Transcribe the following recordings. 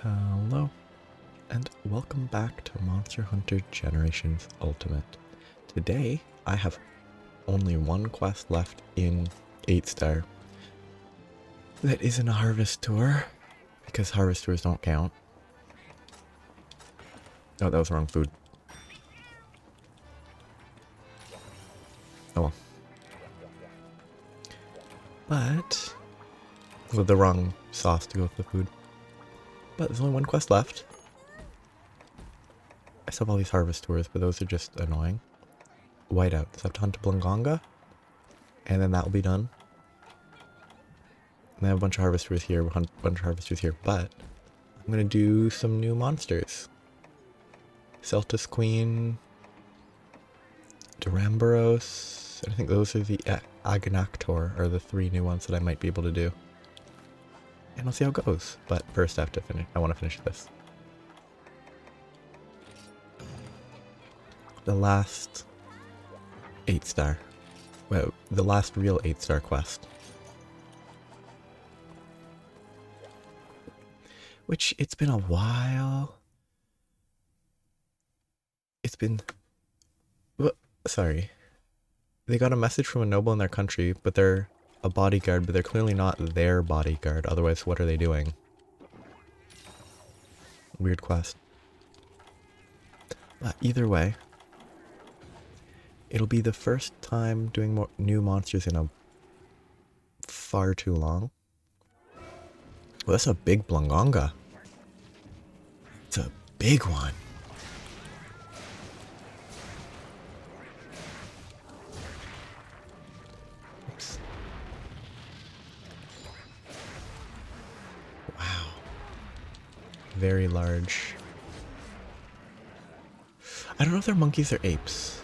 Hello, and welcome back to Monster Hunter Generations Ultimate. Today, I have only one quest left in 8-star. That isn't a harvest tour, because harvest tours don't count. Oh, that was the wrong food. Oh well. But, with the wrong sauce to go with the food. But there's only one quest left. I still have all these harvest tours, but those are just annoying. Whiteout. So I have to hunt Blangonga, and then that will be done. And I have a bunch of harvest tours here, hunt a bunch of harvest tours here, but I'm going to do some new monsters. Seltas Queen, Duramboros, I think those are the Agnaktor are the three new ones that I might be able to do. And we'll see how it goes. But first I have to finish. I want to finish this. The last 8-star. Well, the last real 8-star quest. Which, it's been a while. It's been... Well, sorry. They got a message from a noble in their country, but they're a bodyguard, but they're clearly not their bodyguard. Otherwise, what are they doing? Weird quest. But either way, it'll be the first time doing new monsters in a far too long. Well, that's a big Blangonga. It's a big one. Oops. Wow. Very large. I don't know if they're monkeys or apes.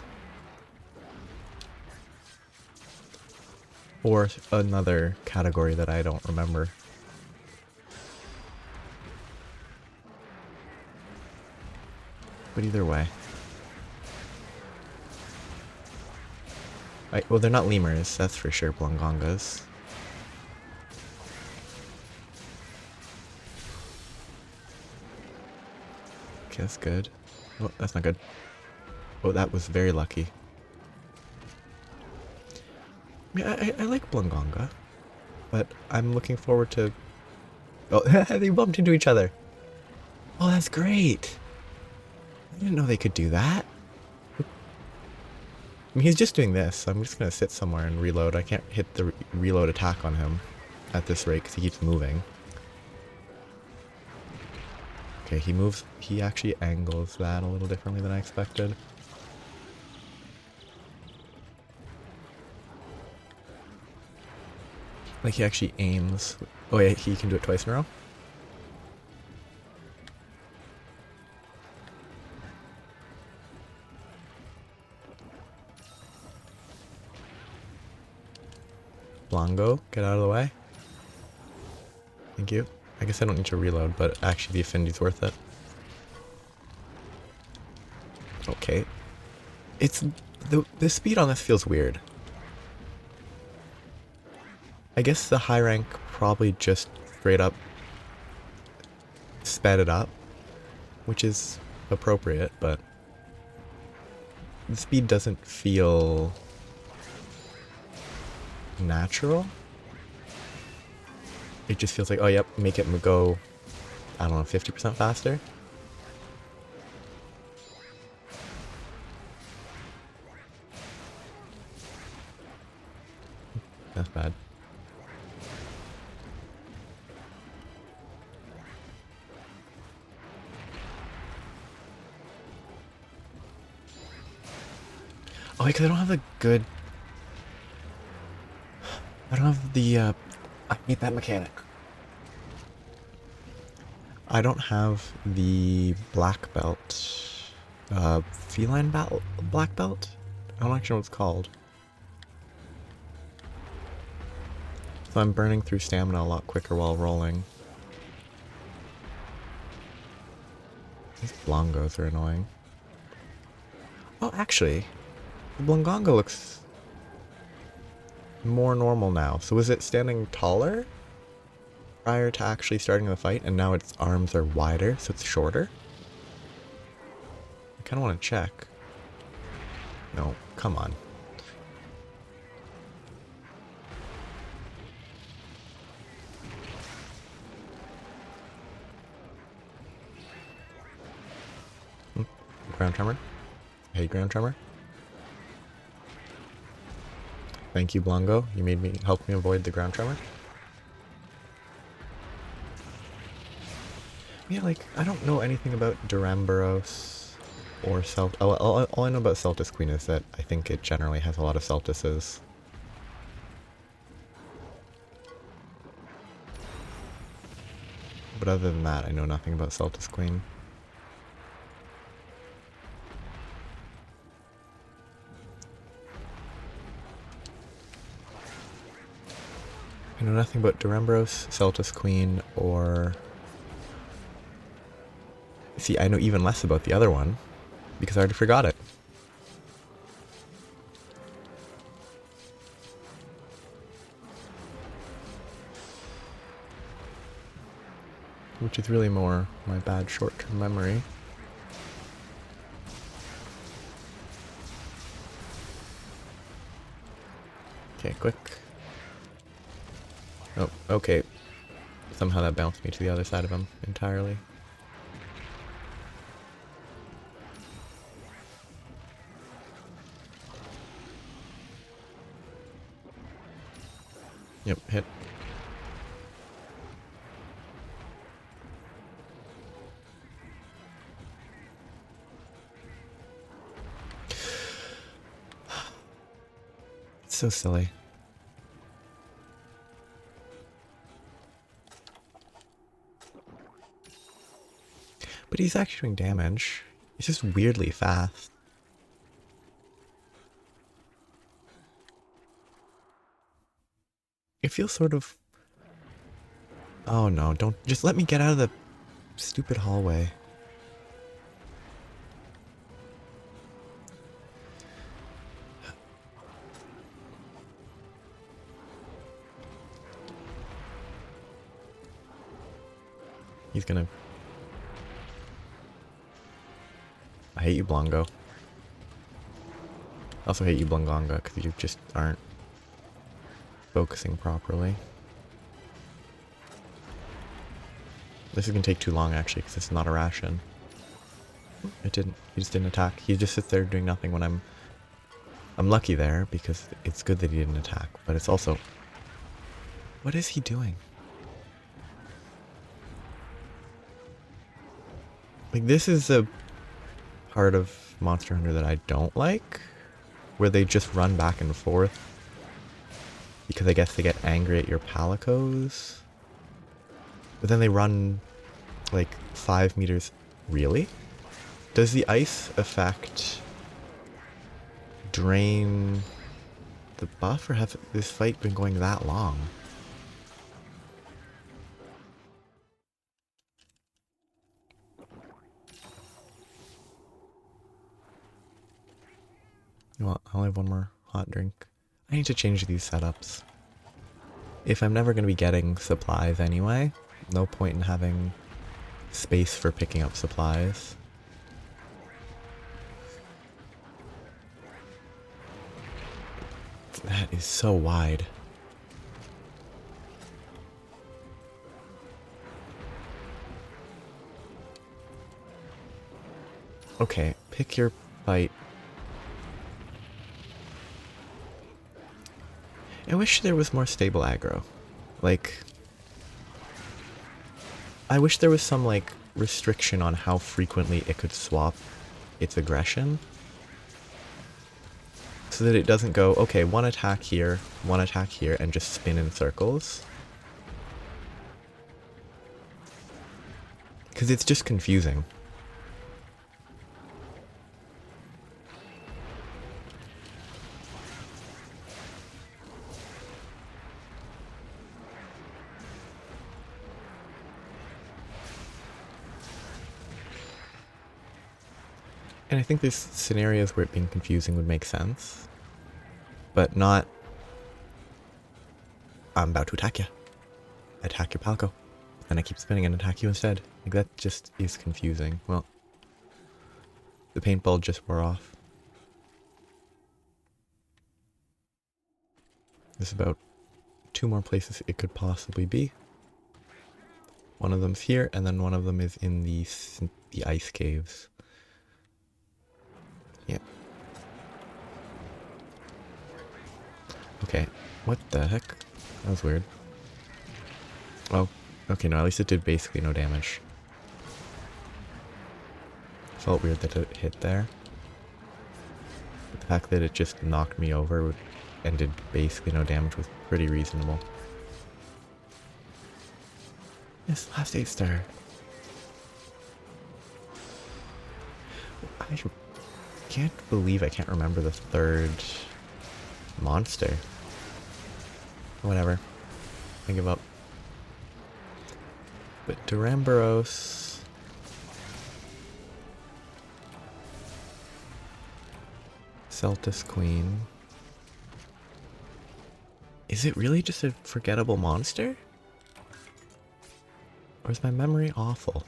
Or another category that I don't remember. But either way. Well, they're not lemurs, that's for sure, Blangongas. Okay, that's good. Oh, that's not good. Oh, that was very lucky. I like Blangonga, but I'm looking forward to... Oh, they bumped into each other. Oh, that's great. I didn't know they could do that. I mean, he's just doing this, so I'm just going to sit somewhere and reload. I can't hit the reload attack on him at this rate because he keeps moving. Okay, he moves. He actually angles that a little differently than I expected. Like he actually aims. Oh yeah, he can do it twice in a row. Blango, get out of the way. Thank you. I guess I don't need to reload, but actually the affinity's worth it. Okay. It's... The speed on this feels weird. I guess the high rank probably just straight up sped it up, which is appropriate, but the speed doesn't feel natural. It just feels like, oh yep, make it go, I don't know, 50% faster. That's bad. Oh, because I don't have the good... I don't have the, I hate that mechanic. I don't have the black belt. Feline black belt? I don't actually know what it's called. So I'm burning through stamina a lot quicker while rolling. These Blongos are annoying. Oh, actually... The Blangonga looks more normal now. So is it standing taller? prior to actually starting the fight, and now its arms are wider, so it's shorter. I kind of want to check. No, come on. Ground tremor. Hey, ground tremor. Thank you, Blango. You helped me avoid the ground tremor. Yeah, like, I don't know anything about Duramboros or all I know about Seltas Queen is that I think it generally has a lot of Seltases. But other than that, I know nothing about Seltas Queen. I know nothing about Duramboros, Seltas Queen, or... See, I know even less about the other one, because I already forgot it. Which is really more my bad short-term memory. Okay, quick. Oh, okay. Somehow that bounced me to the other side of him entirely. Yep, hit. It's so silly. But he's actually doing damage. It's just weirdly fast. It feels sort of... Oh no, don't... Just let me get out of the stupid hallway. He's gonna... I hate you, Blango. I also hate you, Blangonga, because you just aren't focusing properly. This is gonna take too long, actually, because it's not a ration. It didn't. He just didn't attack. He just sits there doing nothing when I'm lucky there, because it's good that he didn't attack, but it's also... What is he doing? Like, this is a part of Monster Hunter that I don't like, where they just run back and forth because I guess they get angry at your palicos, but then they run like 5 meters. Really? Does the ice effect drain the buff, or has this fight been going that long? Well, I'll have one more hot drink. I need to change these setups. If I'm never going to be getting supplies anyway, no point in having space for picking up supplies. That is so wide. Okay, pick your fight. I wish there was more stable aggro. Like, I wish there was some, like, restriction on how frequently it could swap its aggression. So that it doesn't go, okay, one attack here, and just spin in circles. Because it's just confusing. And I think there's scenarios where it being confusing would make sense. But not... I'm about to attack you. attack your Palco. And I keep spinning and attack you instead. Like, that just is confusing. Well, the paintball just wore off. There's about 2 more places it could possibly be. One of them's here, and then one of them is in the ice caves. Yep. Okay, what the heck? That was weird. Oh, okay, no, at least it did basically no damage. Felt weird that it hit there. But the fact that it just knocked me over and did basically no damage was pretty reasonable. Yes, last 8-star. I can't believe I can't remember the 3rd monster. Whatever. I give up. But Duramboros... Seltas Queen... Is it really just a forgettable monster? Or is my memory awful?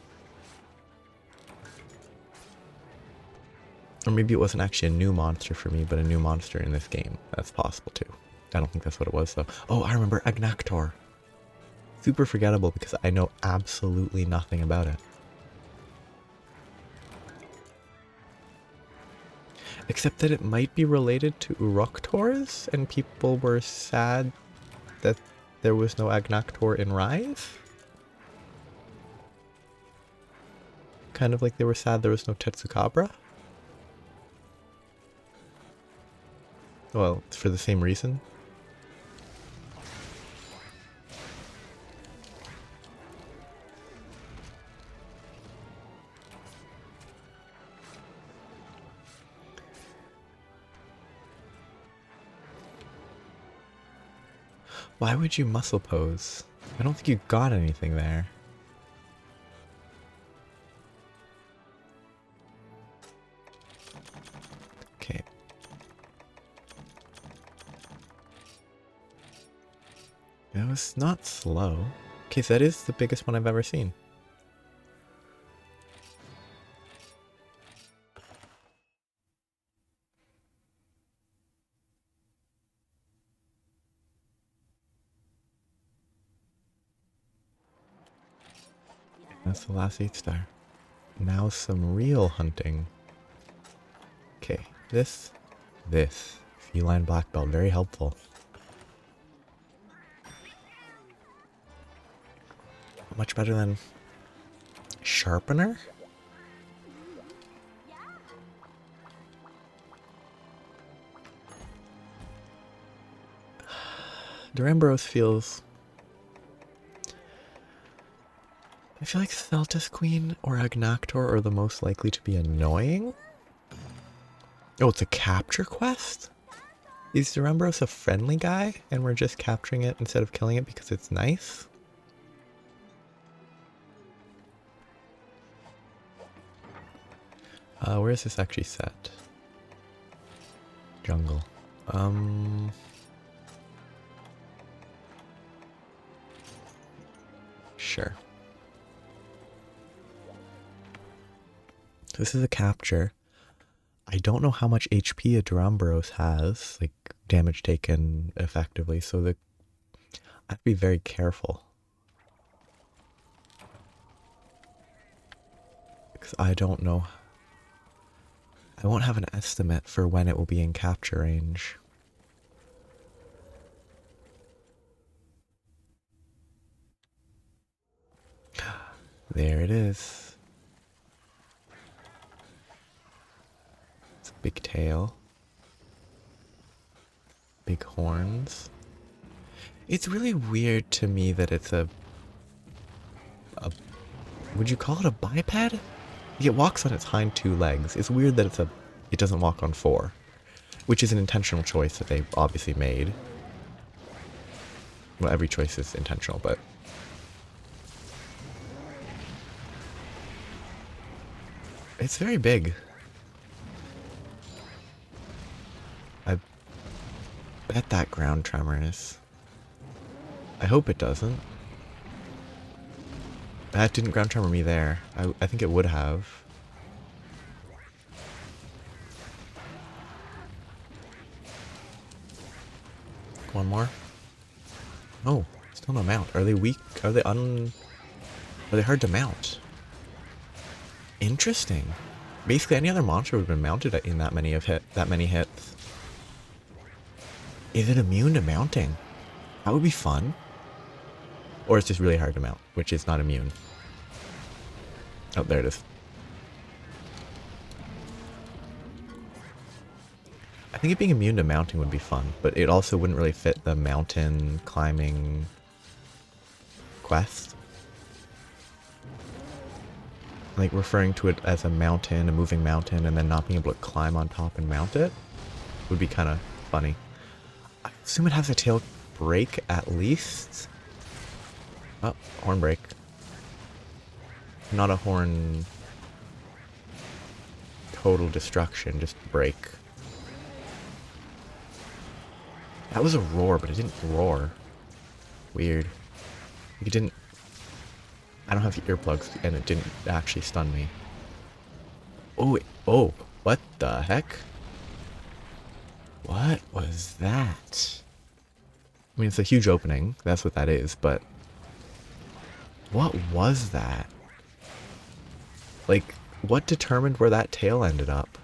Or maybe it wasn't actually a new monster for me, but a new monster in this game. That's possible too. I don't think that's what it was though. Oh, I remember Agnaktor. Super forgettable because I know absolutely nothing about it. Except that it might be related to Uroktors, and people were sad that there was no Agnaktor in Rise? Kind of like they were sad there was no Tetsukabra? Well, it's for the same reason. Why would you muscle pose? I don't think you got anything there. Okay. That was not slow. Okay, so that is the biggest one I've ever seen. That's the last 8-star. Now some real hunting. Okay, this. Feline black belt, very helpful. Much better than sharpener? Duramboros feels... I feel like Seltas Queen or Agnaktor are the most likely to be annoying. Oh, it's a capture quest? Is Duramboros a friendly guy and we're just capturing it instead of killing it because it's nice? Where is this actually set? Jungle. Sure. This is a capture. I don't know how much HP a Duramboros has, like damage taken effectively, so I have to be very careful. Because I don't know. I won't have an estimate for when it will be in capture range. There it is. It's a big tail. Big horns. It's really weird to me that it's a would you call it a biped? It walks on its hind 2 legs. It's weird that it doesn't walk on 4, which is an intentional choice that they obviously made. Well, every choice is intentional, but it's very big. I bet that ground tremors. I hope it doesn't. That didn't ground tremor me there. I think it would have. One more. Oh, still no mount. Are they weak? Are they hard to mount? Interesting. Basically, any other monster would have been mounted in that many hits. Is it immune to mounting? That would be fun. Or it's just really hard to mount, which is not immune. Oh, there it is. I think it being immune to mounting would be fun, but it also wouldn't really fit the mountain climbing quest. Like referring to it as a mountain, a moving mountain, and then not being able to climb on top and mount it would be kind of funny. I assume it has a tail break at least. Oh, horn break. Not a horn total destruction, just break. That was a roar, but it didn't roar. Weird. It didn't... I don't have earplugs, and it didn't actually stun me. Oh, oh, what the heck? What was that? I mean, it's a huge opening. That's what that is, but... What was that? Like, what determined where that tail ended up?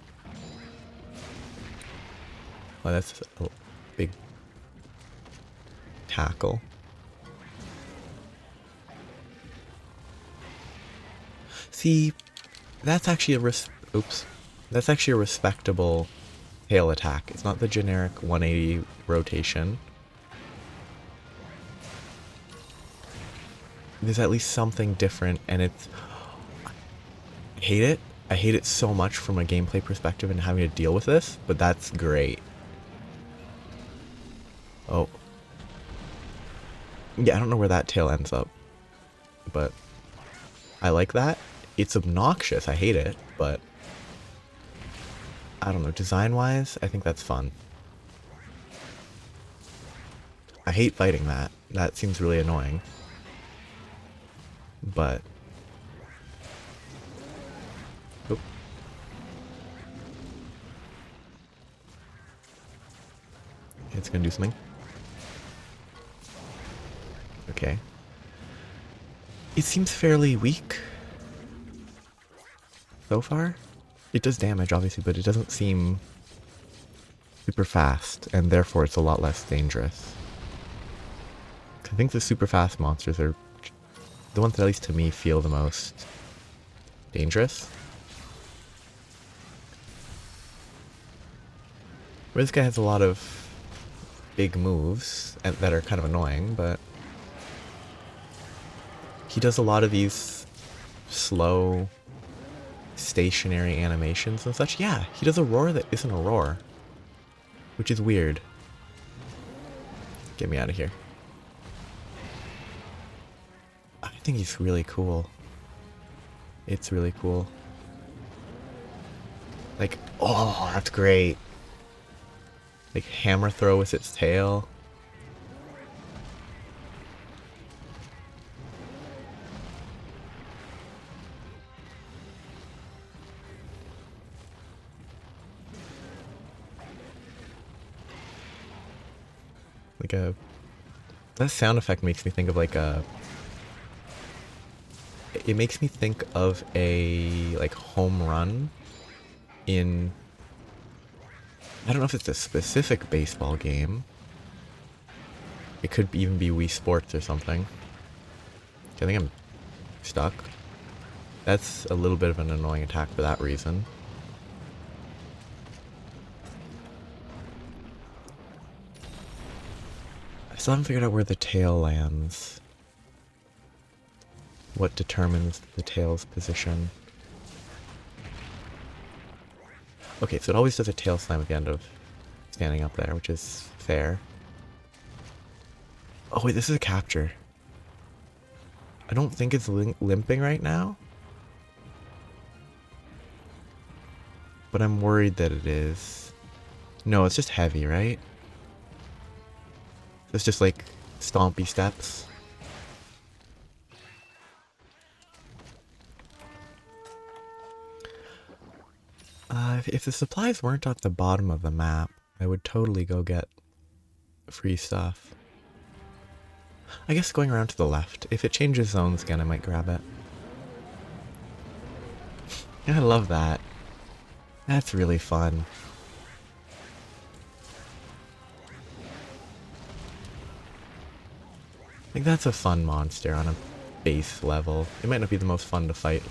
Well, that's a big tackle. See, that's actually that's actually a respectable tail attack. It's not the generic 180 rotation. There's at least something different, and it's... I hate it. I hate it so much from a gameplay perspective and having to deal with this, but that's great. Oh. Yeah, I don't know where that tail ends up, but I like that. It's obnoxious. I hate it, but I don't know. Design-wise, I think that's fun. I hate fighting that. That seems really annoying. But... Oop. It's gonna do something. Okay. It seems fairly weak so far. It does damage, obviously, but it doesn't seem super fast, and therefore it's a lot less dangerous. I think the super fast monsters are the ones that, at least to me, feel the most dangerous. Where this guy has a lot of big moves that are kind of annoying, but he does a lot of these slow, stationary animations and such. Yeah, he does a roar that isn't a roar, which is weird. Get me out of here. I think he's really cool. It's really cool. Like, oh, that's great. Like, hammer throw with its tail. Like a... That sound effect makes me think of like a... It makes me think of a, like, home run in... I don't know if it's a specific baseball game. It could even be Wii Sports or something. I think I'm stuck. That's a little bit of an annoying attack for that reason. I still haven't figured out where the tail lands. What determines the tail's position. Okay, so it always does a tail slam at the end of standing up there, which is fair. Oh wait, this is a capture. I don't think it's limping right now. But I'm worried that it is. No, it's just heavy, right? It's just like stompy steps. If the supplies weren't at the bottom of the map, I would totally go get free stuff. I guess going around to the left. If it changes zones again, I might grab it. Yeah, I love that. That's really fun. Like, that's a fun monster on a base level. It might not be the most fun to fight,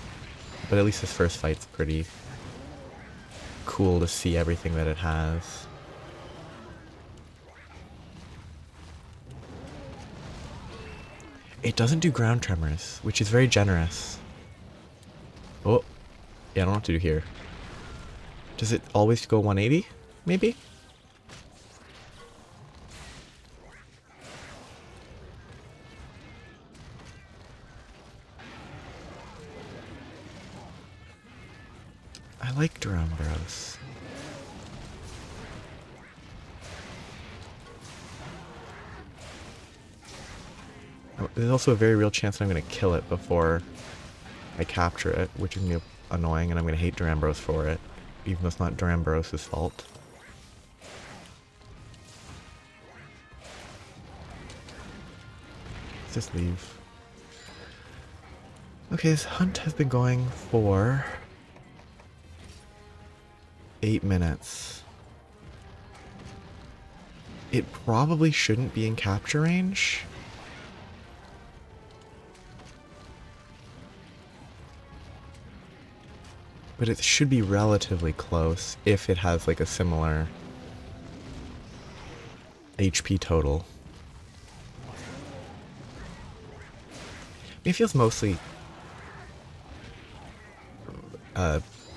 but at least this first fight's pretty cool to see everything that it has. It doesn't do ground tremors, which is very generous. Oh, yeah, I don't know what to do here. Does it always go 180? Maybe? I like Duramboros. There's also a very real chance that I'm going to kill it before I capture it, which is going to be annoying, and I'm going to hate Duramboros for it, even though it's not Duramboros' fault. Let's just leave. Okay, this hunt has been going for 8 minutes. It probably shouldn't be in capture range. But it should be relatively close if it has like a similar HP total. It feels mostly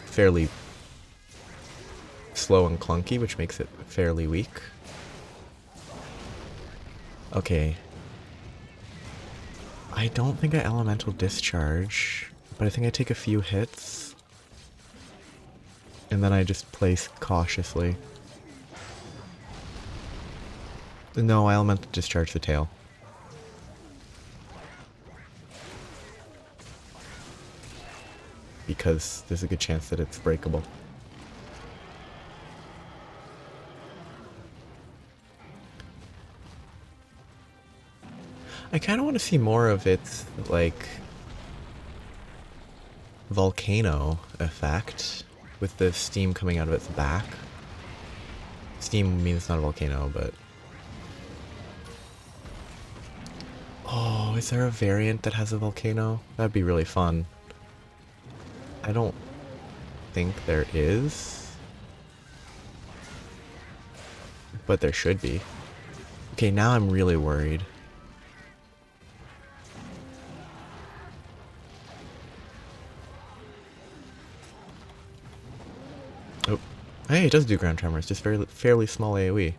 fairly slow and clunky, which makes it fairly weak. Okay. I don't think I elemental discharge, but I think I take a few hits. And then I just place cautiously. No, I elemental discharge the tail. Because there's a good chance that it's breakable. I kind of want to see more of its, like, volcano effect with the steam coming out of its back. Steam means it's not a volcano, but... Oh, is there a variant that has a volcano? That'd be really fun. I don't think there is. But there should be. Okay, now I'm really worried. Oh. Hey, it does do ground tremors, just fairly small AoE.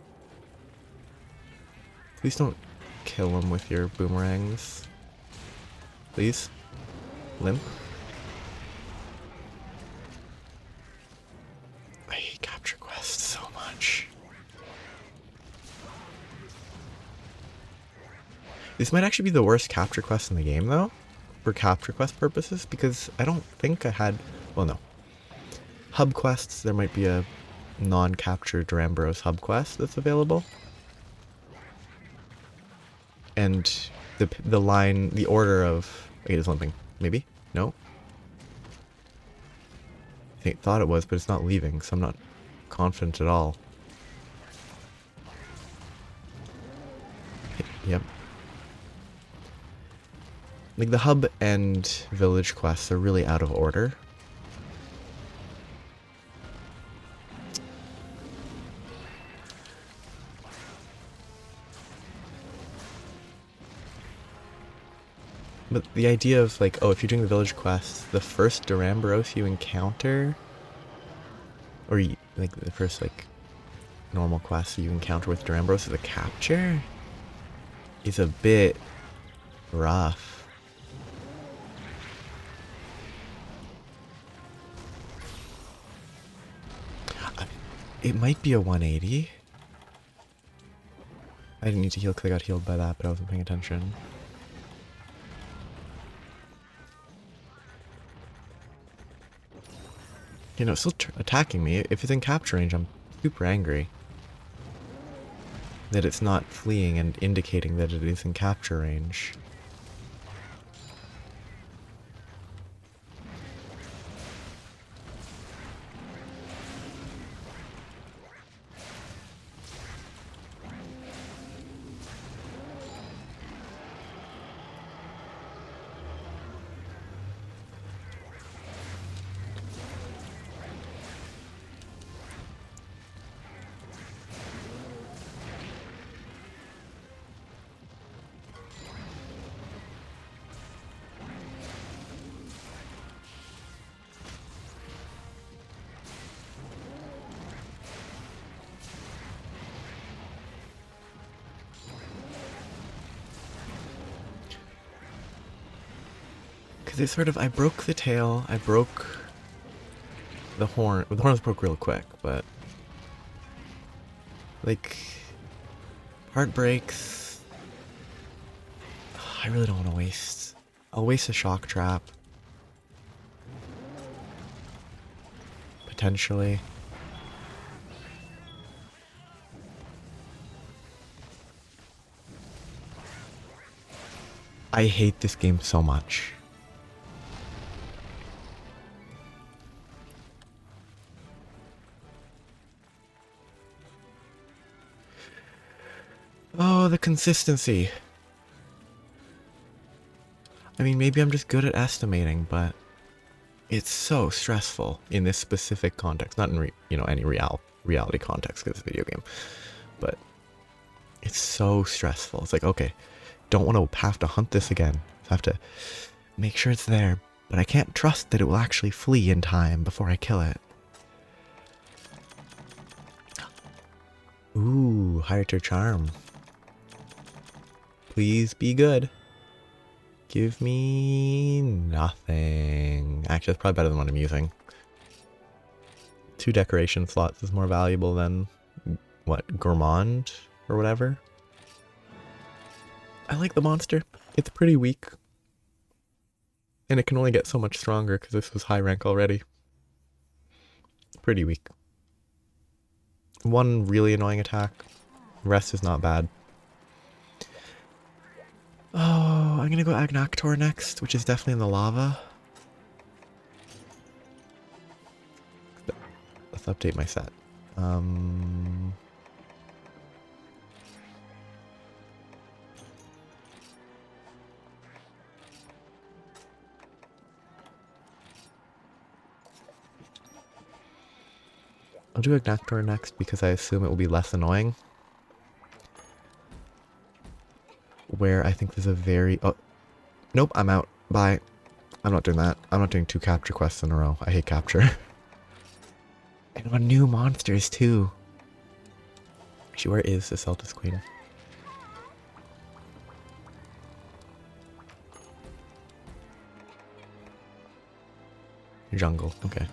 Please don't kill him with your boomerangs. Please? Limp? I hate capture quests so much. This might actually be the worst capture quest in the game, though, for capture quest purposes, because I don't think I had... Well, no. Hub quests, there might be a non-capture Duramboros hub quest that's available. And the order of... Wait, it's limping. Maybe? No? I thought it was, but it's not leaving, so I'm not confident at all. Yep. Like, the hub and village quests are really out of order. But the idea of, like, oh, if you're doing the village quest, the first Duramboros you encounter, or like the first, like, normal quest you encounter with Duramboros is a capture, is a bit rough. It might be a 180. I didn't need to heal because I got healed by that, but I wasn't paying attention. You know, it's still attacking me. If it's in capture range, I'm super angry that it's not fleeing and indicating that it is in capture range. Because it's sort of, I broke the tail, I broke the horn. Well, the horns broke real quick, but like, heart breaks. I really don't want to waste. I'll waste a shock trap. Potentially. I hate this game so much. Oh, the consistency. I mean, maybe I'm just good at estimating, but it's so stressful in this specific context. Not in any reality context because it's a video game, but it's so stressful. It's like, okay, don't want to have to hunt this again. I have to make sure it's there, but I can't trust that it will actually flee in time before I kill it. Ooh, higher tier charm. Please be good. Give me nothing. Actually, that's probably better than what I'm using. 2 decoration slots is more valuable than, what, Gourmand or whatever? I like the monster. It's pretty weak. And it can only get so much stronger because this was high rank already. Pretty weak. 1 really annoying attack. The rest is not bad. Oh, I'm gonna go Agnaktor next, which is definitely in the lava. Let's update my set. I'll do Agnaktor next because I assume it will be less annoying. Where I think there's a very... Oh, nope, I'm out. Bye. I'm not doing that. I'm not doing 2 capture quests in a row. I hate capture. And on new monsters, too. Actually, where is the Seltas Queen? Jungle, okay.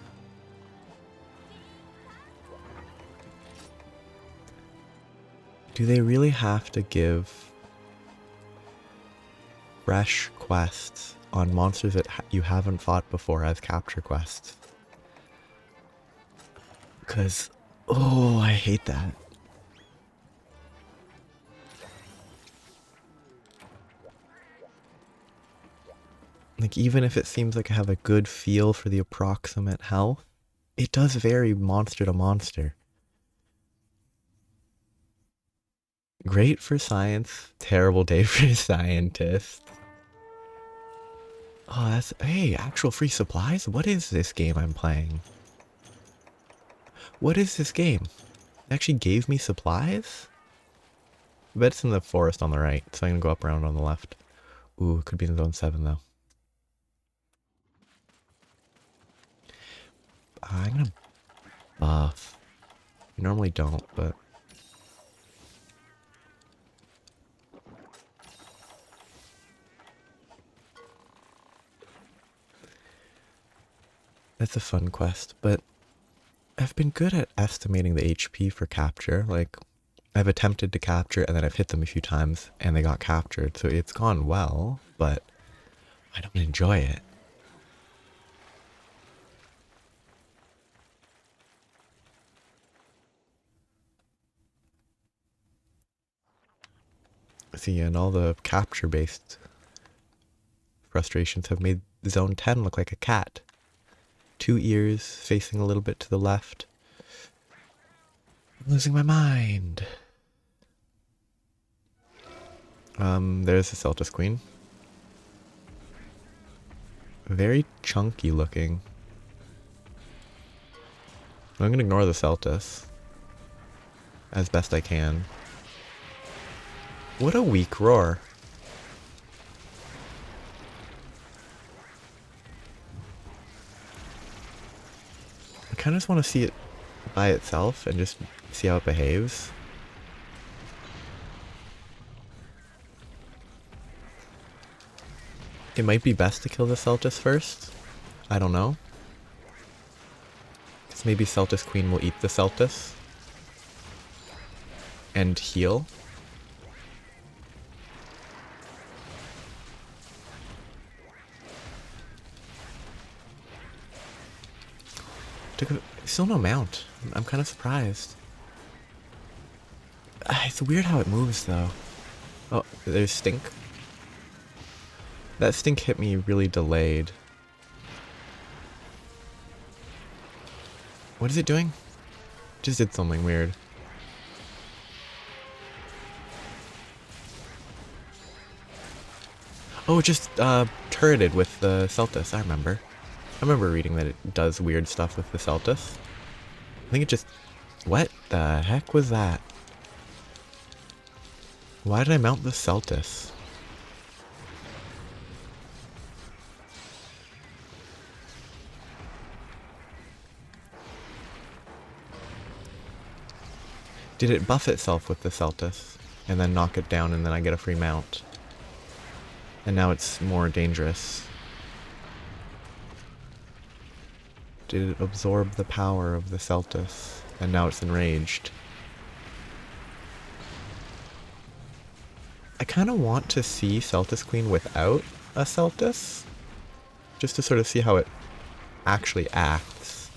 Do they really have to give fresh quests on monsters that you haven't fought before as capture quests? Because, oh, I hate that. Like, even if it seems like I have a good feel for the approximate health, it does vary monster to monster. Great for science, terrible day for scientists. Oh, that's... Hey, actual free supplies? What is this game I'm playing? What is this game? It actually gave me supplies? I bet it's in the forest on the right, so I'm gonna go up around on the left. Ooh, it could be in zone 7 though. I'm gonna buff. You normally don't, but... That's a fun quest, but I've been good at estimating the HP for capture. Like, I've attempted to capture and then I've hit them a few times and they got captured, so it's gone well, but I don't enjoy it. See, and all the capture-based frustrations have made Zone 10 look like a cat. 2 ears facing a little bit to the left. I'm losing my mind. There's the Seltas Queen. Very chunky looking. I'm gonna ignore the Seltas as best I can. What a weak roar. I kind of just want to see it by itself and just see how it behaves. It might be best to kill the Seltas first. I don't know. Because maybe Seltas Queen will eat the Seltas and heal. Still no mount. I'm kind of surprised. It's weird how it moves though. Oh, there's Stink. That Stink hit me really delayed. What is it doing? Just did something weird. Oh, it just turreted with the Seltas, I remember. I remember reading that it does weird stuff with the Seltas. I think it just... What the heck was that? Why did I mount the Seltas? Did it buff itself with the Seltas and then knock it down and then I get a free mount? And now it's more dangerous. Did it absorb the power of the Seltas and now it's enraged? I kind of want to see Seltas Queen without a Seltas, just to sort of see how it actually acts.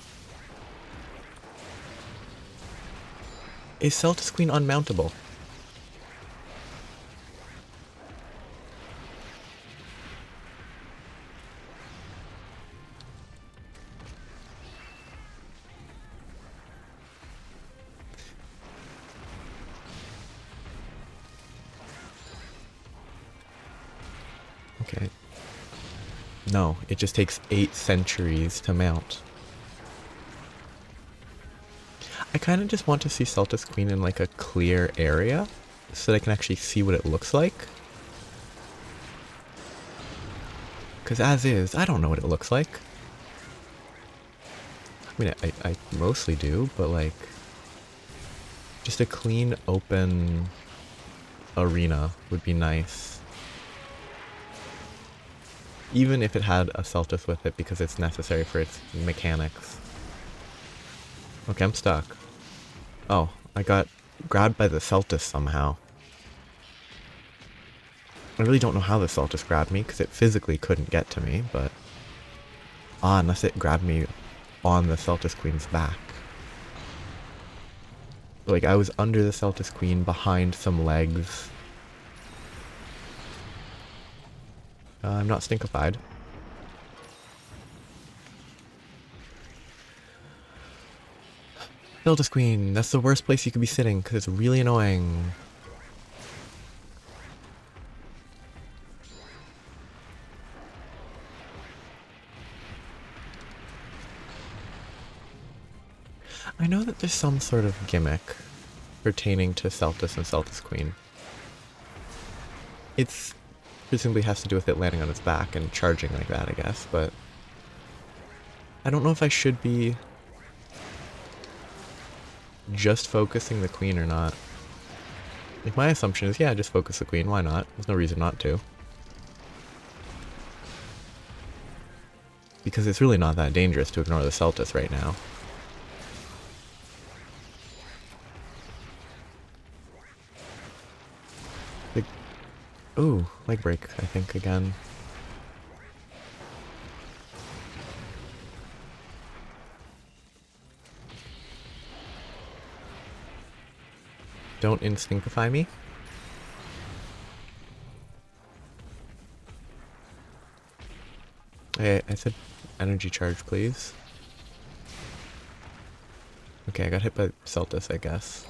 Is Seltas Queen unmountable? Okay. No, it just takes 8 centuries to mount. I kind of just want to see Seltas Queen in like a clear area so that I can actually see what it looks like. Because as is, I don't know what it looks like. I mean, I mostly do, but like... Just a clean, open arena would be nice. Even if it had a Seltas with it because it's necessary for its mechanics. Okay, I'm stuck. Oh, I got grabbed by the Seltas somehow. I really don't know how the Seltas grabbed me because it physically couldn't get to me, but... Ah, unless it grabbed me on the Seltas Queen's back. Like, I was under the Seltas Queen, behind some legs. I'm not stinkified. Seltas Queen, that's the worst place you could be sitting, because it's really annoying. I know that there's some sort of gimmick pertaining to Seltas and Seltas Queen. It's presumably has to do with it landing on its back and charging like that, I guess, but I don't know if I should be just focusing the queen or not. Like, my assumption is, yeah, just focus the queen, why not? There's no reason not to. Because it's really not that dangerous to ignore the Seltas right now. Like, ooh, leg break, I think, again. Don't instinctify me. I said energy charge, please. Okay, I got hit by Seltas, I guess.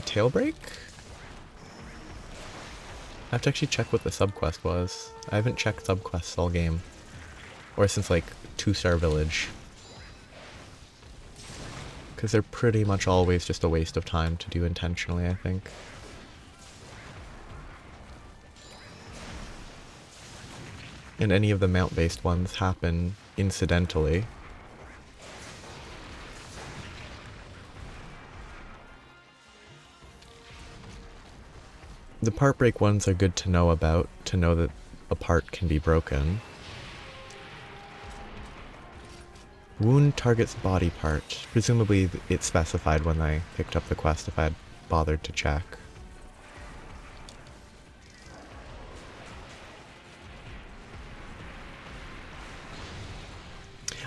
Tail break? I have to actually check what the subquest was. I haven't checked subquests all game. Or since like 2-star village. Because they're pretty much always just a waste of time to do intentionally, I think. And any of the mount-based ones happen incidentally. The part break ones are good to know about, to know that a part can be broken. Wound targets body part. Presumably it specified when I picked up the quest if I had bothered to check.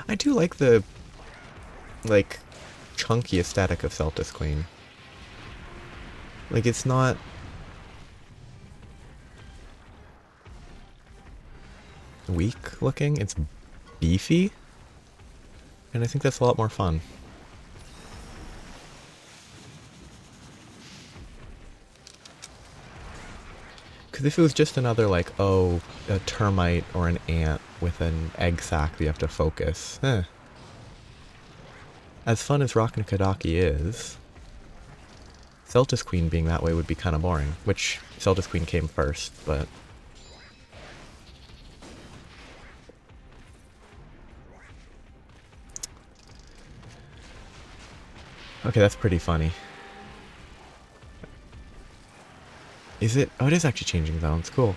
I do like the, like, chunky aesthetic of Seltas Queen. Like, it's not... weak looking, it's beefy. And I think that's a lot more fun. Because if it was just another, like, oh, a termite or an ant with an egg sac that you have to focus, As fun as Rock and Kadaki is, Seltas Queen being that way would be kind of boring. Which, Seltas Queen came first, but... okay, that's pretty funny. Is it? Oh, it is actually changing zones. Cool.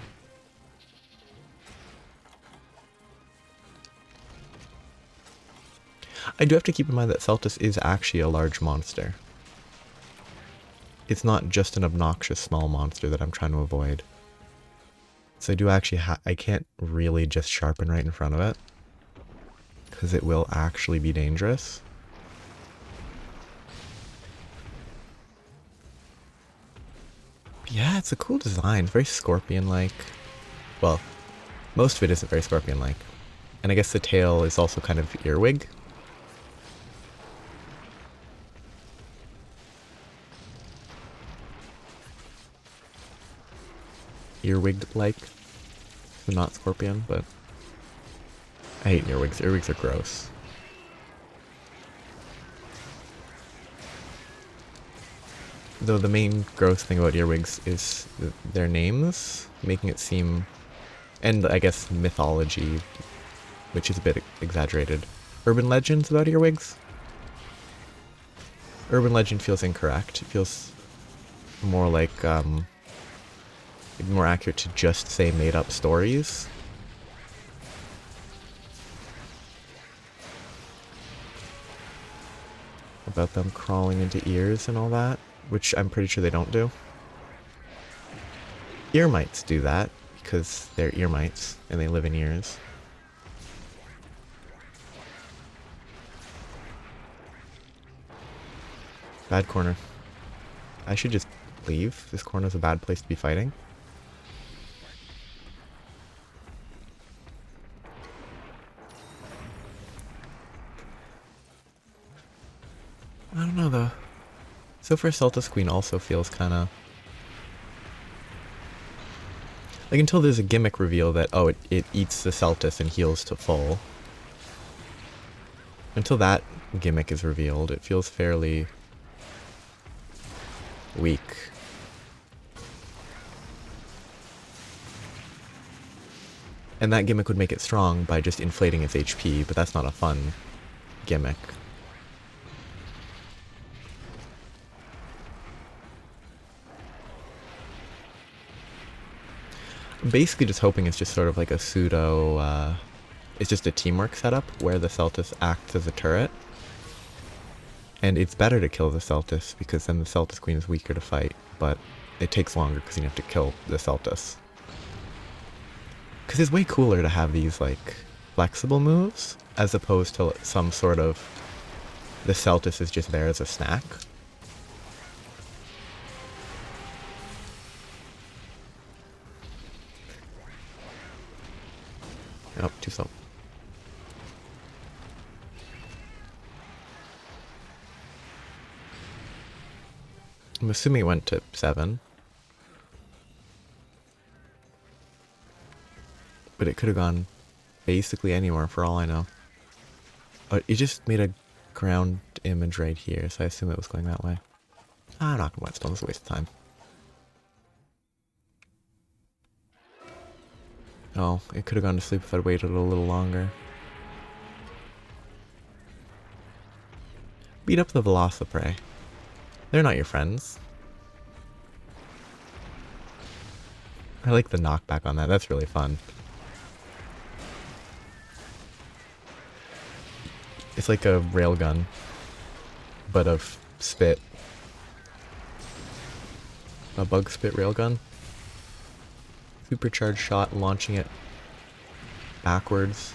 I do have to keep in mind that Seltas is actually a large monster. It's not just an obnoxious small monster that I'm trying to avoid. So I do actually I can't really just sharpen right in front of it. Because it will actually be dangerous. Yeah, it's a cool design. It's very scorpion-like. Well, most of it isn't very scorpion-like. And I guess the tail is also kind of earwig. Earwig-like. So not scorpion, but... I hate earwigs. Earwigs are gross. Though the main gross thing about earwigs is their names, making it seem... and I guess mythology, which is a bit exaggerated. Urban legends about earwigs? Urban legend feels incorrect. It feels more like, more accurate to just say made-up stories. About them crawling into ears and all that. Which I'm pretty sure they don't do. Ear mites do that, because they're ear mites, and they live in ears. Bad corner. I should just leave. This corner's a bad place to be fighting. I don't know, though. So far, Seltas Queen also feels kind of... like, until there's a gimmick reveal that, oh, it eats the Seltas and heals to full. Until that gimmick is revealed, it feels fairly... weak. And that gimmick would make it strong by just inflating its HP, but that's not a fun gimmick. I'm basically just hoping it's just sort of like a pseudo, it's just a teamwork setup where the Seltas acts as a turret. And it's better to kill the Seltas because then the Seltas Queen is weaker to fight, but it takes longer because you have to kill the Seltas. Because it's way cooler to have these, like, flexible moves as opposed to some sort of... the Seltas is just there as a snack. Oh, too slow. I'm assuming it went to 7. But it could have gone basically anywhere for all I know. Oh, it just made a ground image right here, so I assume it was going that way. I'm not gonna whetstone, it's a waste of time. Oh, it could have gone to sleep if I'd waited a little longer. Beat up the Velociprey. They're not your friends. I like the knockback on that, that's really fun. It's like a railgun, but of spit. A bug spit railgun. Supercharged shot, launching it backwards.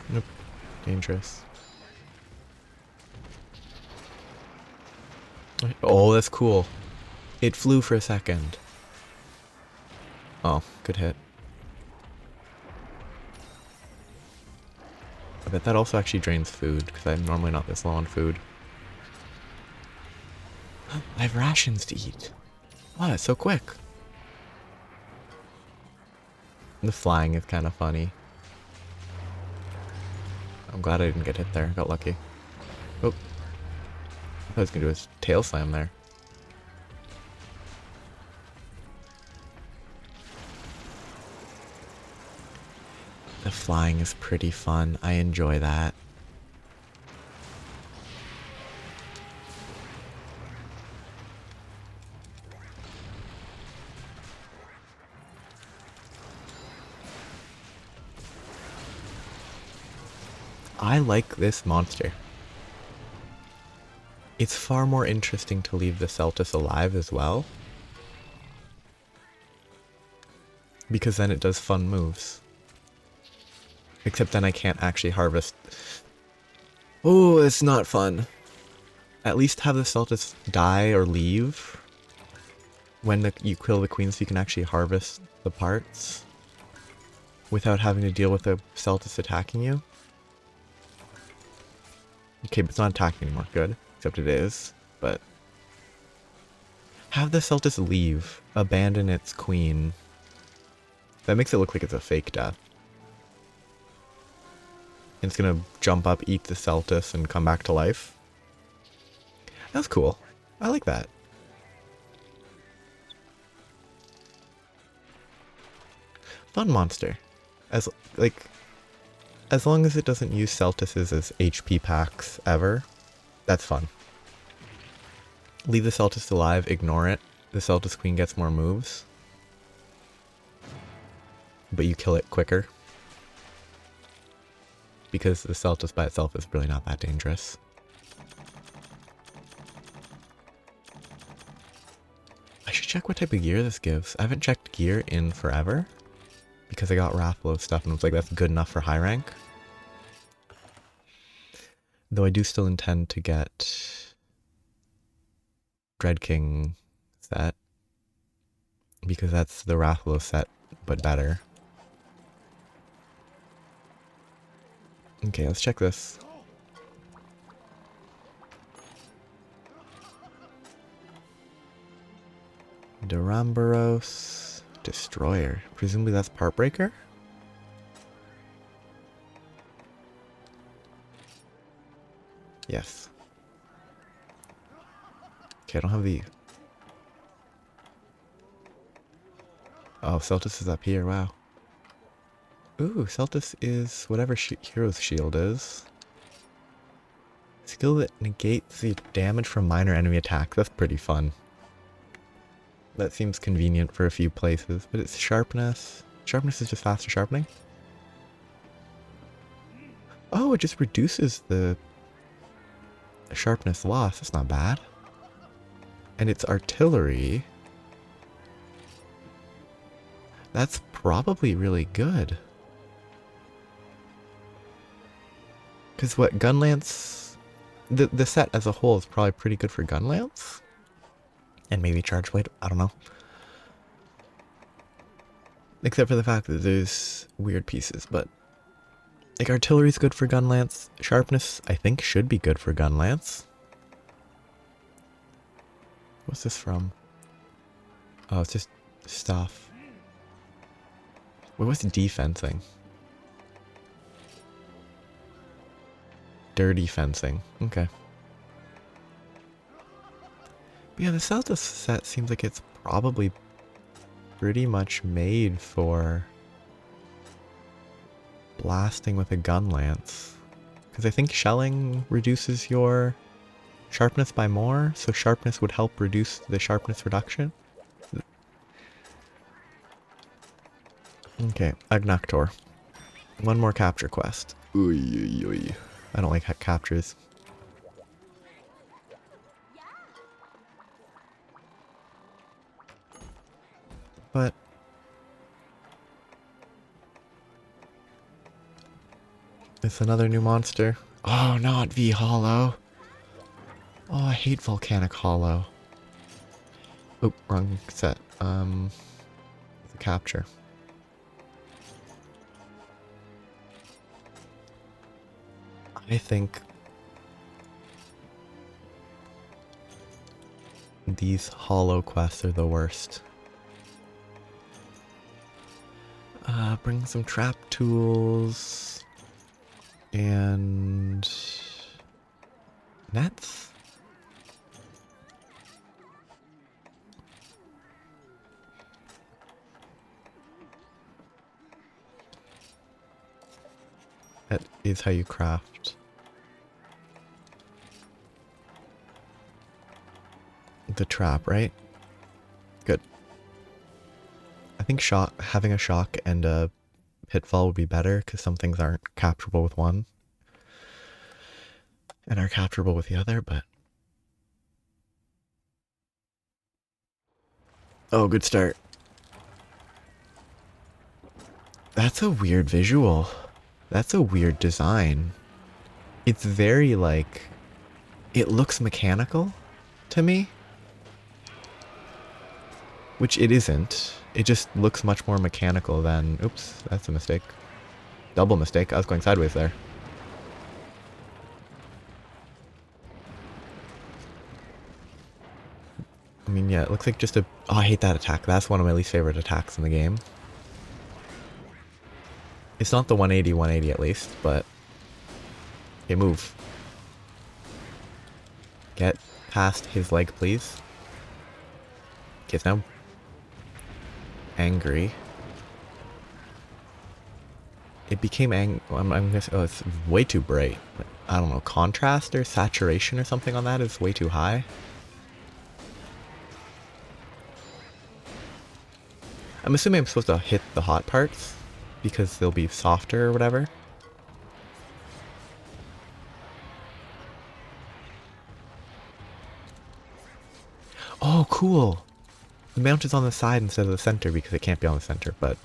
Nope. Dangerous. Oh, that's cool. It flew for a second. Oh, good hit. I bet that also actually drains food, because I'm normally not this low on food. I have rations to eat. Wow, it's so quick. The flying is kind of funny. I'm glad I didn't get hit there. Got lucky. Oh. I thought I was going to do a tail slam there. The flying is pretty fun. I enjoy that. I like this monster. It's far more interesting to leave the Seltas alive as well. Because then it does fun moves. Except then I can't actually harvest. Oh, it's not fun. At least have the Seltas die or leave when you kill the queen so you can actually harvest the parts without having to deal with the Seltas attacking you. Okay, but it's not attacking anymore. Good. Except it is. But have the Seltas leave. Abandon its queen. That makes it look like it's a fake death. And it's gonna jump up, eat the Seltas, and come back to life. That's cool. I like that. Fun monster. As long as it doesn't use Seltuses as HP packs ever, that's fun. Leave the Seltas alive, ignore it. The Seltas Queen gets more moves. But you kill it quicker. Because the Seltas by itself is really not that dangerous. I should check what type of gear this gives. I haven't checked gear in forever. Because I got Rathalos stuff and it was like, that's good enough for high rank. Though I do still intend to get Dread King set. Because that's the Rathalos set, but better. Okay, let's check this. Duramboros Destroyer. Presumably that's Part Breaker? Yes. Okay, I don't have the... Oh, Seltas is up here, wow. Ooh, Seltas is whatever hero's shield is. Skill that negates the damage from minor enemy attacks. That's pretty fun. That seems convenient for a few places, but it's sharpness. Sharpness is just faster sharpening? Oh, it just reduces the sharpness loss. That's not bad. And it's artillery. That's probably really good. Because what, Gunlance... The set as a whole is probably pretty good for Gunlance? And maybe Charge Blade, I don't know. Except for the fact that there's weird pieces, but... Like, Artillery's good for Gunlance. Sharpness, I think, should be good for Gunlance. What's this from? Oh, it's just stuff. What was defensing? Dirty fencing. Okay. But yeah, the Seltas set seems like it's probably pretty much made for blasting with a gun lance. Because I think shelling reduces your sharpness by more, so sharpness would help reduce the sharpness reduction. Okay, Agnaktor. One more capture quest. Oy. I don't like captures. But it's another new monster. Oh, not V Hollow. Oh, I hate Volcanic Hollow. Oh, wrong set. The capture. I think these hollow quests are the worst. Bring some trap tools and nets. That is how you craft the trap, right? Good. I think having a shock and a pitfall would be better, because some things aren't capturable with one and are capturable with the other, but... Oh, good start. That's a weird visual. That's a weird design. It's very, like... It looks mechanical to me. Which it isn't. It just looks much more mechanical than... Oops, that's a mistake. Double mistake. I was going sideways there. I mean, yeah, it looks like just a... Oh, I hate that attack. That's one of my least favorite attacks in the game. It's not the 180 at least, but... Okay, move. Get past his leg, please. Okay, it's now... angry. It became I'm guessing, oh, it's way too bright. I don't know, contrast or saturation or something on that is way too high. I'm assuming I'm supposed to hit the hot parts because they'll be softer or whatever. Oh, cool. The mount is on the side instead of the center because it can't be on the center, but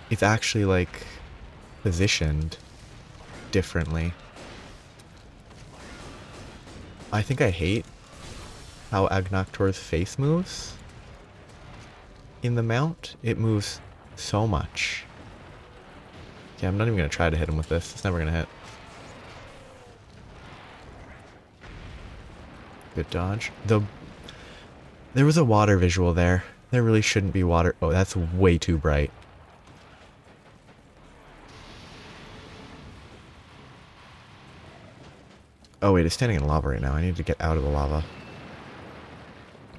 it's actually like positioned differently. I think I hate how Agnaktor's face moves in the mount. It moves so much. Yeah, I'm not even gonna try to hit him with this. It's never gonna hit. Good dodge. There was a water visual there. There really shouldn't be water. Oh, that's way too bright. Oh wait, it's standing in lava right now. I need to get out of the lava.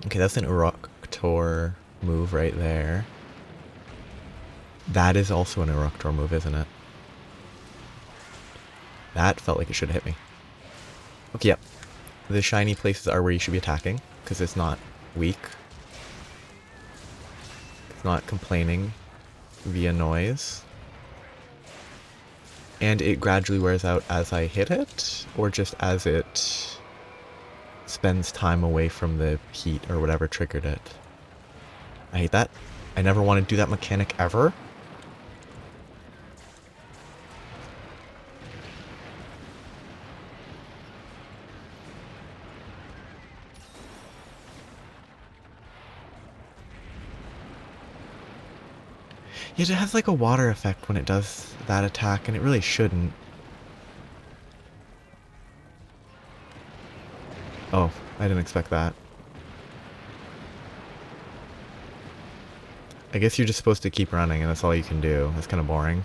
Okay, that's an Agnaktor move right there. That is also an Agnaktor move, isn't it? That felt like it should have hit me. Okay, yep. The shiny places are where you should be attacking, because it's not weak. It's not complaining via noise. And it gradually wears out as I hit it, or just as it spends time away from the heat or whatever triggered it. I hate that. I never want to do that mechanic ever. Yet it has like a water effect when it does that attack, and it really shouldn't. Oh, I didn't expect that. I guess you're just supposed to keep running, and that's all you can do. That's kind of boring.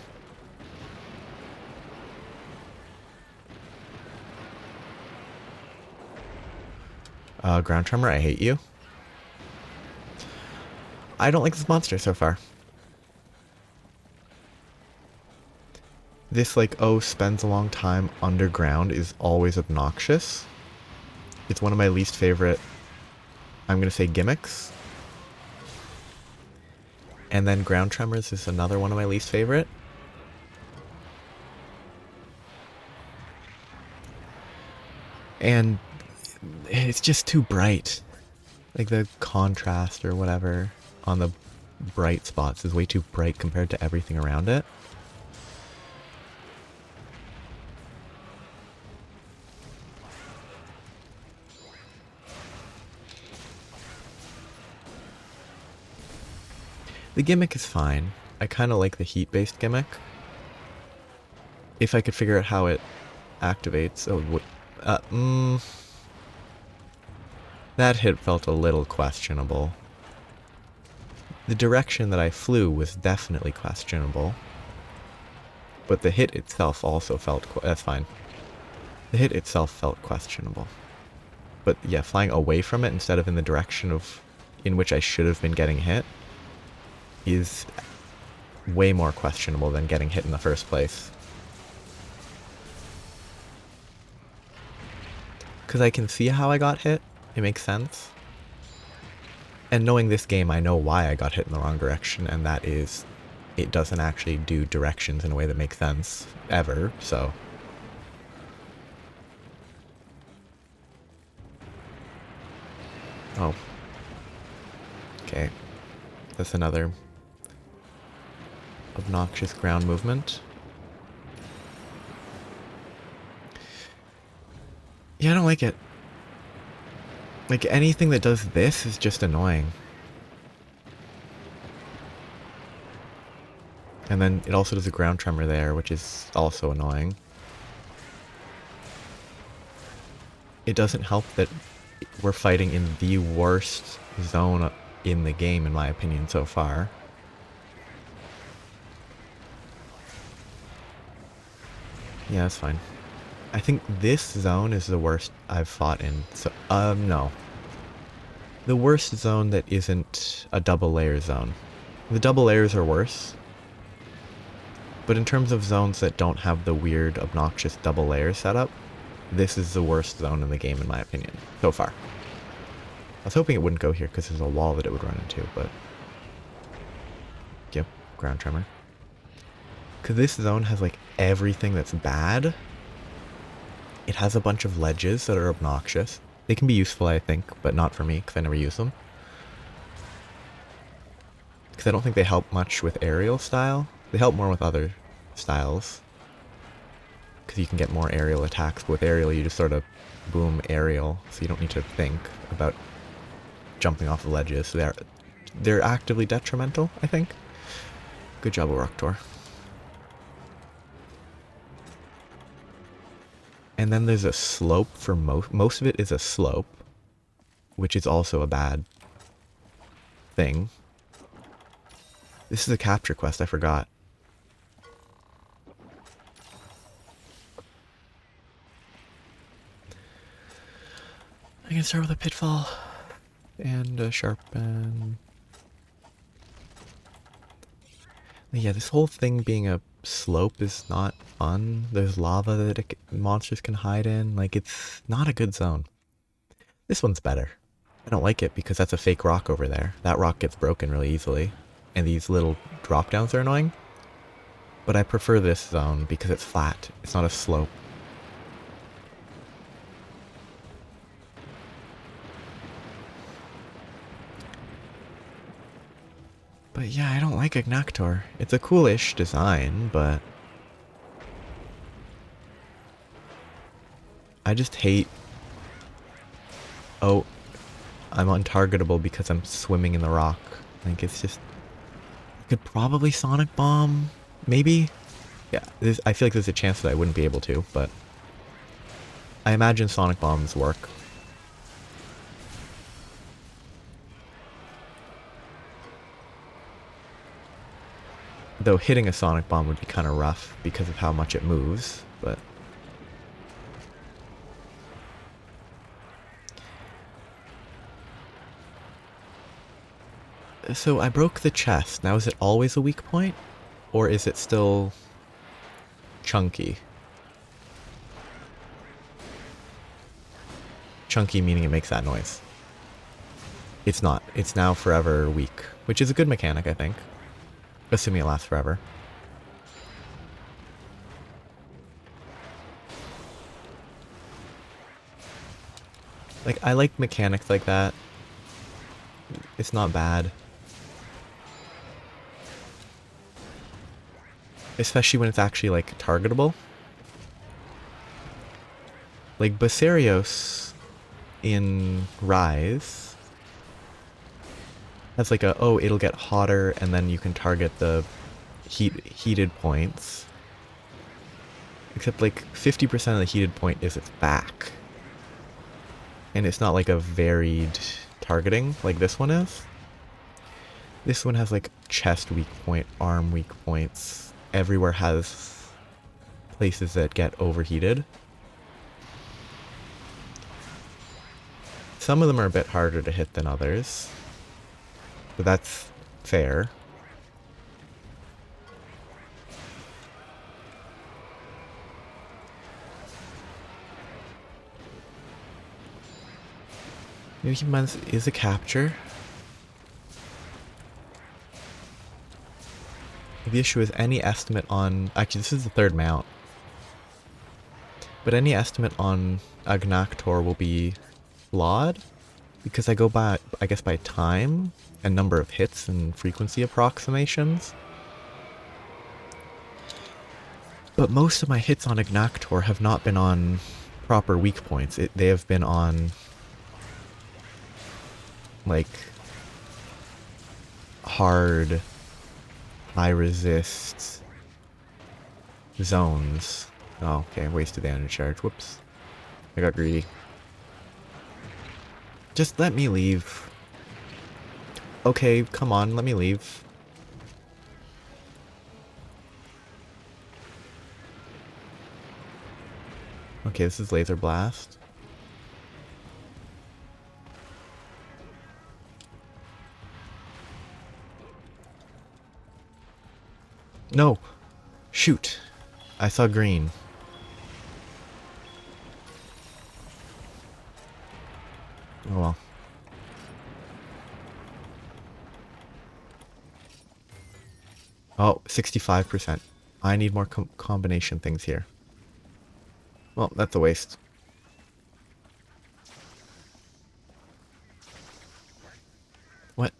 Ground Tremor, I hate you. I don't like this monster so far. This, like, oh, spends a long time underground is always obnoxious. It's one of my least favorite, I'm gonna say, gimmicks. And then Ground Tremors is another one of my least favorite. And it's just too bright. Like the contrast or whatever on the bright spots is way too bright compared to everything around it. The gimmick is fine. I kind of like the heat-based gimmick. If I could figure out how it activates. Oh, that hit felt a little questionable. The direction that I flew was definitely questionable. But the hit itself also felt... that's fine. The hit itself felt questionable. But yeah, flying away from it instead of in the direction of in which I should have been getting hit is way more questionable than getting hit in the first place. Because I can see how I got hit. It makes sense. And knowing this game, I know why I got hit in the wrong direction, and that is it doesn't actually do directions in a way that makes sense, ever, so... Oh. Okay. That's another obnoxious ground movement. Yeah, I don't like it. Like, anything that does this is just annoying. And then it also does a ground tremor there, which is also annoying. It doesn't help that we're fighting in the worst zone in the game, in my opinion, so far. Yeah, that's fine. I think this zone is the worst I've fought in. So, no. The worst zone that isn't a double layer zone. The double layers are worse. But in terms of zones that don't have the weird, obnoxious double layer setup, this is the worst zone in the game, in my opinion, so far. I was hoping it wouldn't go here because there's a wall that it would run into, but... Yep, ground tremor. Because this zone has, like, everything that's bad. It has a bunch of ledges that are obnoxious. They can be useful, I think, but not for me, because I never use them. Because I don't think they help much with aerial style. They help more with other styles. Because you can get more aerial attacks, but with aerial you just sort of boom aerial, so you don't need to think about jumping off the ledges. So they're actively detrimental, I think. Good job, Agnaktor. And then there's a slope for most of it is a slope, which is also a bad thing. This is a capture quest, I forgot. I can start with a pitfall and a sharpen. Yeah, this whole thing being a slope is not fun. There's lava that monsters can hide in. Like, it's not a good zone. This one's better. I don't like it because that's a fake rock over there. That rock gets broken really easily. And these little drop downs are annoying. But I prefer this zone because it's flat. It's not a slope. But yeah, I don't like Agnaktor. It's a coolish design, but... I just hate... Oh, I'm untargetable because I'm swimming in the rock. Like, it's just... Could probably Sonic Bomb, maybe? Yeah, I feel like there's a chance that I wouldn't be able to, but I imagine Sonic Bombs work. Though hitting a Sonic Bomb would be kind of rough because of how much it moves, but... So I broke the chest. Now is it always a weak point? Or is it still chunky? Chunky meaning it makes that noise. It's not. It's now forever weak, which is a good mechanic, I think. Assuming it lasts forever. Like, I like mechanics like that. It's not bad. Especially when it's actually, like, targetable. Like, Basarios in Rise has like it'll get hotter and then you can target the heated points. Except like 50% of the heated point is its back. And it's not like a varied targeting like this one is. This one has like chest weak point, arm weak points. Everywhere has places that get overheated. Some of them are a bit harder to hit than others. But that's fair. Maybe keep in mind this is a capture. The issue is any estimate on... Actually, this is the third mount. But any estimate on Agnaktor will be flawed. Because I go by, I guess, by time and number of hits and frequency approximations. But most of my hits on Agnaktor have not been on proper weak points. They have been on... like... hard... high resist... zones. Oh, okay, wasted the energy charge. Whoops. I got greedy. Just let me leave. Okay, come on, let me leave. Okay, this is Laser Blast. No! Shoot! I saw green. Oh well. Oh, 65%. I need more combination things here. Well, that's a waste. What?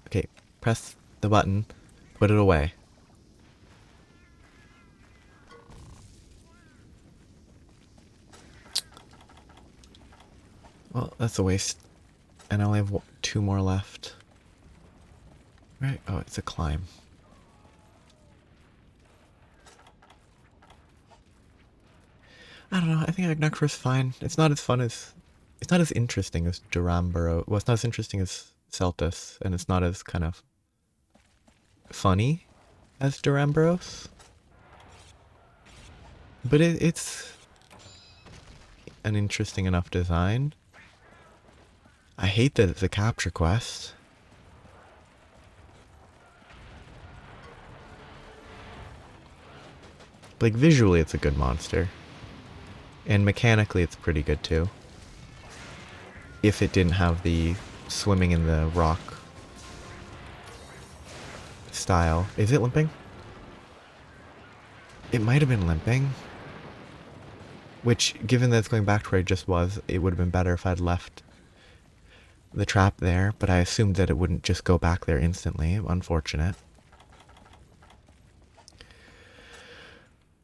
Okay, press the button, put it away. Well, that's a waste. And I only have 2 more left. Right? Oh, it's a climb. I don't know, I think Agnaktor is fine. It's not as fun as... It's not as interesting as Duramboros. Well, it's not as interesting as Seltas, and it's not as kind of funny as Duramboros. But it's an interesting enough design. I hate that it's a capture quest. Like, visually it's a good monster. And mechanically it's pretty good too. If it didn't have the swimming in the rock style. Is it limping? It might have been limping. Which, given that it's going back to where it just was, it would have been better if I'd left the trap there, but I assumed that it wouldn't just go back there instantly. Unfortunate.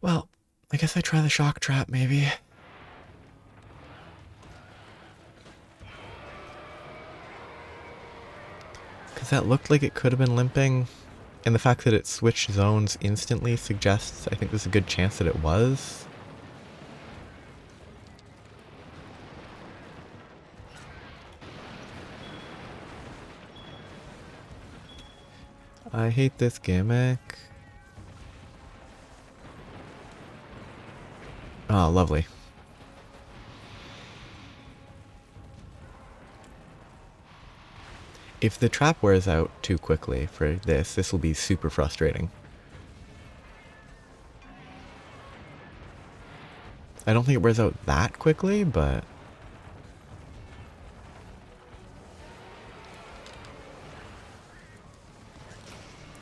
Well, I guess I try the shock trap, maybe. Because that looked like it could have been limping, And the fact that it switched zones instantly suggests I think there's a good chance that it was. I hate this gimmick. Oh, lovely. If the trap wears out too quickly for this will be super frustrating. I don't think it wears out that quickly, but...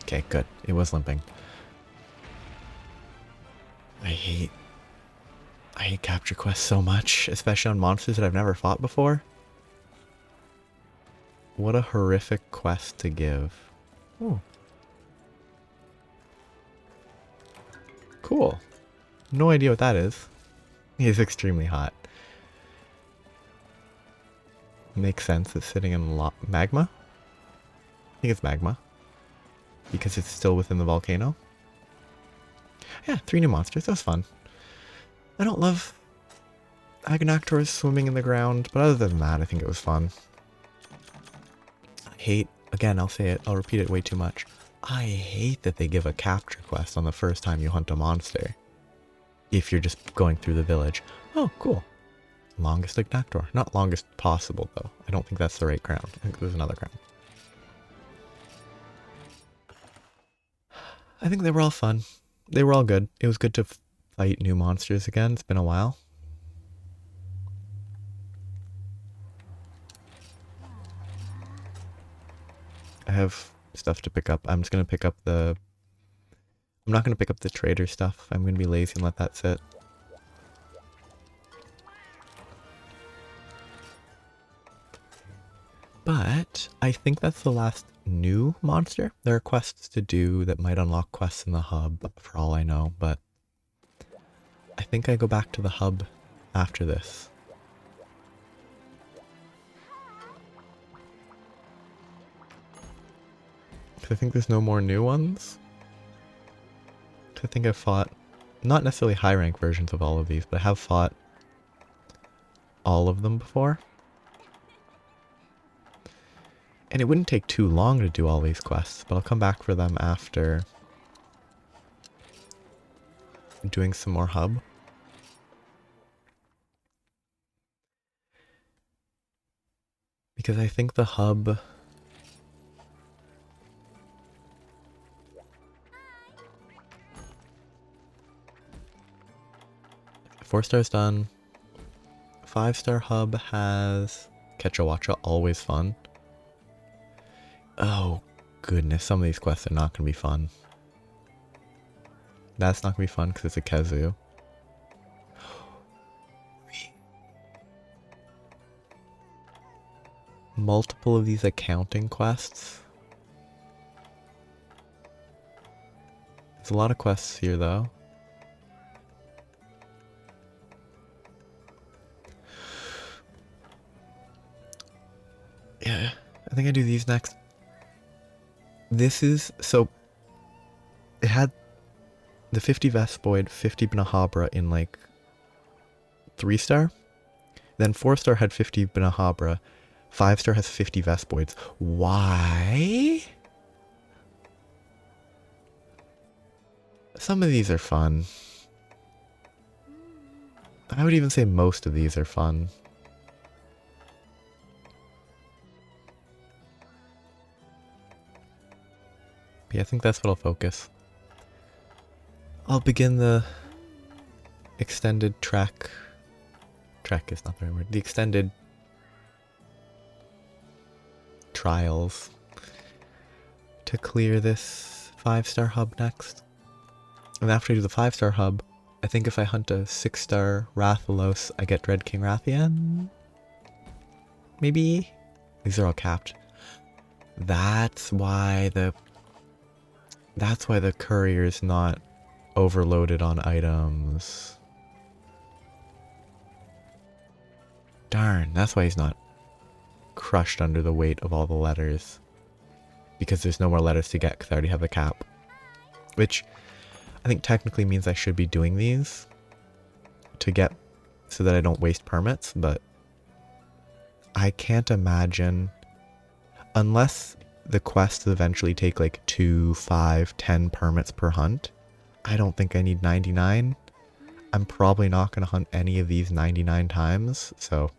Okay, good. It was limping. I hate capture quests so much, especially on monsters that I've never fought before. What a horrific quest to give. Oh. Cool. No idea what that is. He's extremely hot. Makes sense. It's sitting in magma? I think it's magma. Because it's still within the volcano. Yeah, 3 new monsters. That was fun. I don't love Agnaktor swimming in the ground, but other than that, I think it was fun. I hate, again, I'll say it, I'll repeat it way too much. I hate that they give a capture quest on the first time you hunt a monster. If you're just going through the village. Oh, cool. Longest Agnaktor. Not longest possible, though. I don't think that's the right crown. I think there's another crown. I think they were all fun. They were all good. It was good to fight new monsters again. It's been a while. I have stuff to pick up. I'm just going to pick up the... I'm not going to pick up the trader stuff. I'm going to be lazy and let that sit. But I think that's the last new monster. There are quests to do that might unlock quests in the hub, for all I know, but I think I go back to the hub after this. I think there's no more new ones. I think I've fought, not necessarily high rank versions of all of these, but I have fought all of them before. And it wouldn't take too long to do all these quests, but I'll come back for them after doing some more hub. Because I think the hub... Four stars done. 5-star hub has Ketchawacha, always fun. Oh goodness, some of these quests are not going to be fun. That's not going to be fun because it's a Kazoo. Multiple of these accounting quests. There's a lot of quests here though. Yeah, I think I do these next. This is, so, it had the 50 Vespoid, 50 Bnahabra in like 3-star. Then 4-star had 50 Bnahabra. 5-star has 50 Vespoids. Why? Some of these are fun. I would even say most of these are fun. Yeah, I think that's what I'll focus. I'll begin the extended track. Track is not the right word. The extended trials to clear this 5-star hub next. And after I do the 5-star hub, I think if I hunt a 6-star Rathalos, I get Dread King Rathian? Maybe? These are all capped. That's why the courier's not overloaded on items. Darn, that's why he's not crushed under the weight of all the letters. because there's no more letters to get because I already have the cap. Which I think technically means I should be doing these to get so that I don't waste permits, but I can't imagine, unless the quests eventually take like 2, 5, 10 permits per hunt, I don't think I need 99. I'm probably not going to hunt any of these 99 times, so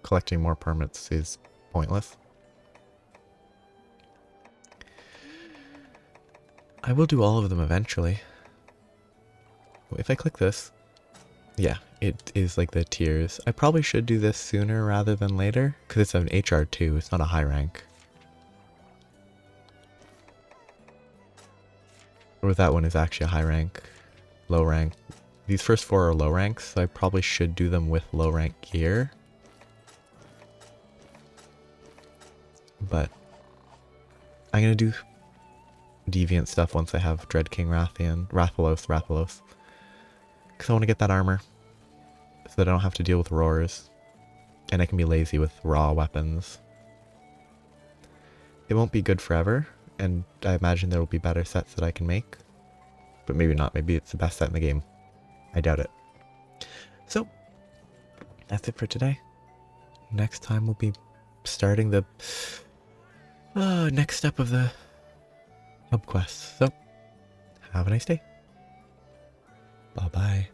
collecting more permits is pointless. I will do all of them eventually. If I click this, yeah, it is like the tiers. I probably should do this sooner rather than later, because it's an HR2, it's not a high rank. Or that one is actually a high rank, low rank. These first 4 are low ranks, so I probably should do them with low rank gear. But I'm going to do deviant stuff once I have Dread King Rathalos. Because I want to get that armor, so that I don't have to deal with roars. And I can be lazy with raw weapons. It won't be good forever, and I imagine there will be better sets that I can make. But maybe not, maybe it's the best set in the game. I doubt it. So, that's it for today. Next time we'll be starting the next step of the hub quest. So, have a nice day. Bye-bye.